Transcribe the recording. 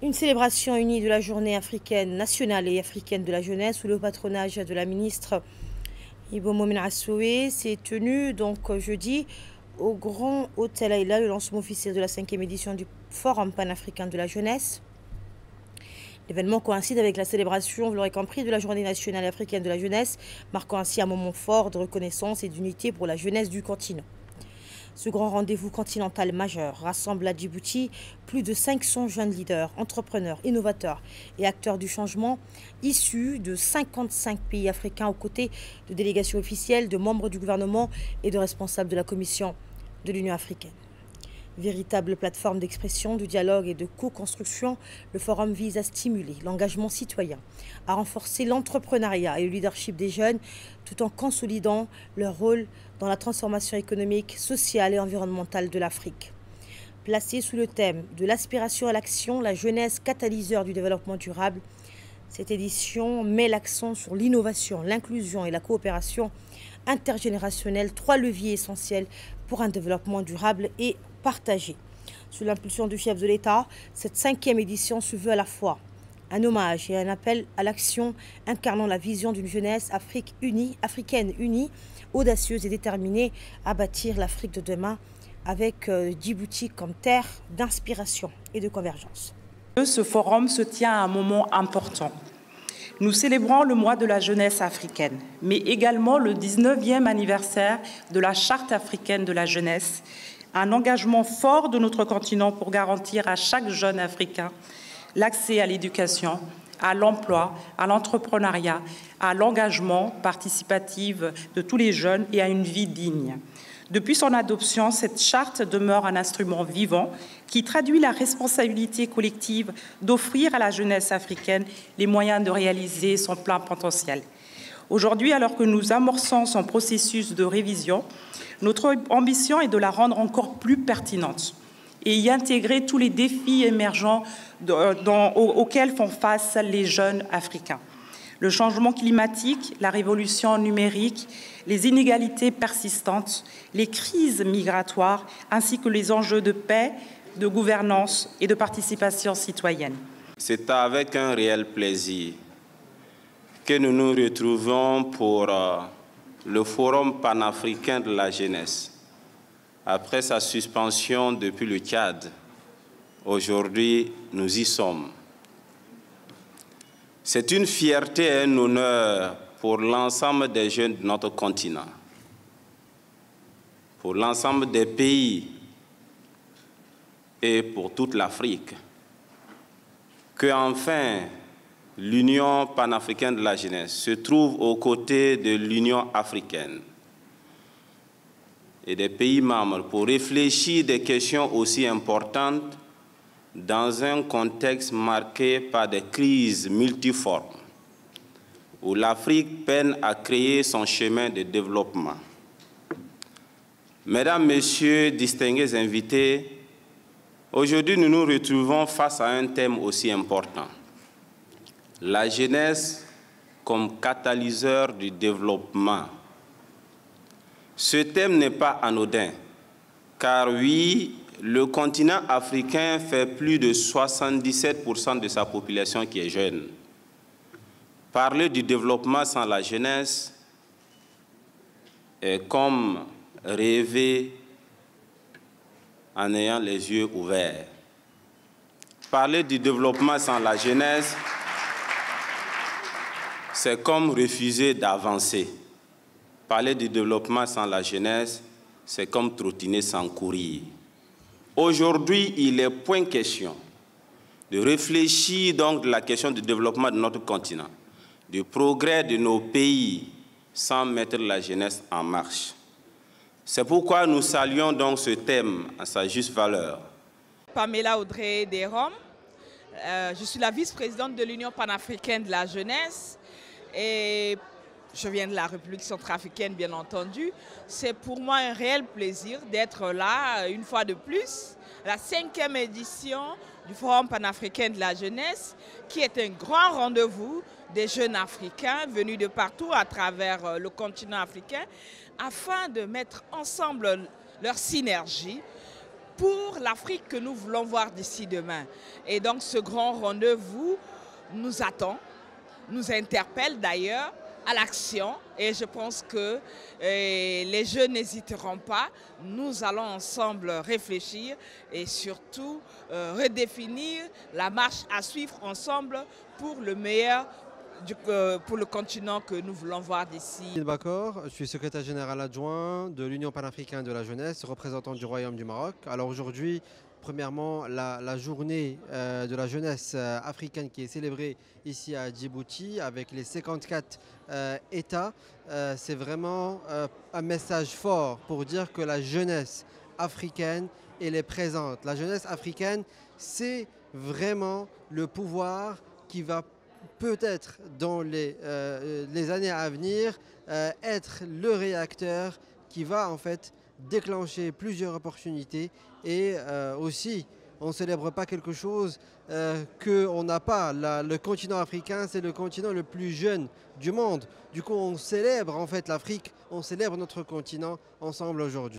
Une célébration unie de la journée africaine nationale et africaine de la jeunesse sous le patronage de la ministre Ibo Momen Assoué s'est tenue donc jeudi au Grand Hôtel Aïla, le lancement officiel de la 5e édition du Forum panafricain de la jeunesse. L'événement coïncide avec la célébration, vous l'aurez compris, de la journée nationale africaine de la jeunesse, marquant ainsi un moment fort de reconnaissance et d'unité pour la jeunesse du continent. Ce grand rendez-vous continental majeur rassemble à Djibouti plus de 500 jeunes leaders, entrepreneurs, innovateurs et acteurs du changement issus de 55 pays africains aux côtés de délégations officielles, de membres du gouvernement et de responsables de la Commission de l'Union africaine. Véritable plateforme d'expression, de dialogue et de co-construction, le forum vise à stimuler l'engagement citoyen, à renforcer l'entrepreneuriat et le leadership des jeunes, tout en consolidant leur rôle dans la transformation économique, sociale et environnementale de l'Afrique. Placée sous le thème de l'aspiration à l'action, la jeunesse catalyseur du développement durable, cette édition met l'accent sur l'innovation, l'inclusion et la coopération intergénérationnelle, trois leviers essentiels pour un développement durable et partagé. Sous l'impulsion du chef de l'État, cette 5e édition se veut à la fois un hommage et un appel à l'action incarnant la vision d'une jeunesse africaine unie, audacieuse et déterminée à bâtir l'Afrique de demain avec Djibouti comme terre d'inspiration et de convergence. Ce forum se tient à un moment important. Nous célébrons le mois de la jeunesse africaine, mais également le 19e anniversaire de la Charte africaine de la jeunesse, un engagement fort de notre continent pour garantir à chaque jeune africain l'accès à l'éducation, à l'emploi, à l'entrepreneuriat, à l'engagement participatif de tous les jeunes et à une vie digne. Depuis son adoption, cette charte demeure un instrument vivant qui traduit la responsabilité collective d'offrir à la jeunesse africaine les moyens de réaliser son plein potentiel. Aujourd'hui, alors que nous amorçons son processus de révision, notre ambition est de la rendre encore plus pertinente et y intégrer tous les défis émergents auxquels font face les jeunes africains. Le changement climatique, la révolution numérique, les inégalités persistantes, les crises migratoires, ainsi que les enjeux de paix, de gouvernance et de participation citoyenne. C'est avec un réel plaisir que nous nous retrouvons pour le Forum panafricain de la jeunesse. Après sa suspension depuis le Tchad, aujourd'hui, nous y sommes. C'est une fierté et un honneur pour l'ensemble des jeunes de notre continent, pour l'ensemble des pays et pour toute l'Afrique, que enfin l'Union panafricaine de la jeunesse se trouve aux côtés de l'Union africaine et des pays membres pour réfléchir des questions aussi importantes dans un contexte marqué par des crises multiformes, où l'Afrique peine à créer son chemin de développement. Mesdames, Messieurs, distingués invités, aujourd'hui nous nous retrouvons face à un thème aussi important. La jeunesse comme catalyseur du développement. Ce thème n'est pas anodin, car oui, le continent africain fait plus de 77% de sa population qui est jeune. Parler du développement sans la jeunesse est comme rêver en ayant les yeux ouverts. Parler du développement sans la jeunesse, c'est comme refuser d'avancer. Parler du développement sans la jeunesse, c'est comme trottiner sans courir. Aujourd'hui, il est point question de réfléchir donc de la question du développement de notre continent, du progrès de nos pays, sans mettre la jeunesse en marche. C'est pourquoi nous saluons donc ce thème à sa juste valeur. Pamela Audrey Desrom, je suis la vice-présidente de l'Union panafricaine de la jeunesse et je viens de la République centrafricaine, bien entendu. C'est pour moi un réel plaisir d'être là, une fois de plus, la 5e édition du Forum panafricain de la jeunesse, qui est un grand rendez-vous des jeunes africains venus de partout à travers le continent africain, afin de mettre ensemble leur synergie pour l'Afrique que nous voulons voir d'ici demain. Et donc ce grand rendez-vous nous attend, nous interpelle d'ailleurs à l'action, et je pense que les jeunes n'hésiteront pas. Nous allons ensemble réfléchir et surtout redéfinir la marche à suivre ensemble pour le meilleur, pour le continent que nous voulons voir d'ici. Bakor, je suis secrétaire général adjoint de l'Union panafricaine de la jeunesse, représentant du Royaume du Maroc. Alors aujourd'hui, premièrement, la journée de la jeunesse africaine qui est célébrée ici à Djibouti avec les 54 États, c'est vraiment un message fort pour dire que la jeunesse africaine, elle est présente. La jeunesse africaine, c'est vraiment le pouvoir qui va peut-être dans les années à venir être le réacteur qui va en fait déclencher plusieurs opportunités et aussi on ne célèbre pas quelque chose qu'on n'a pas. Le continent africain, c'est le continent le plus jeune du monde. Du coup, on célèbre en fait l'Afrique, on célèbre notre continent ensemble aujourd'hui.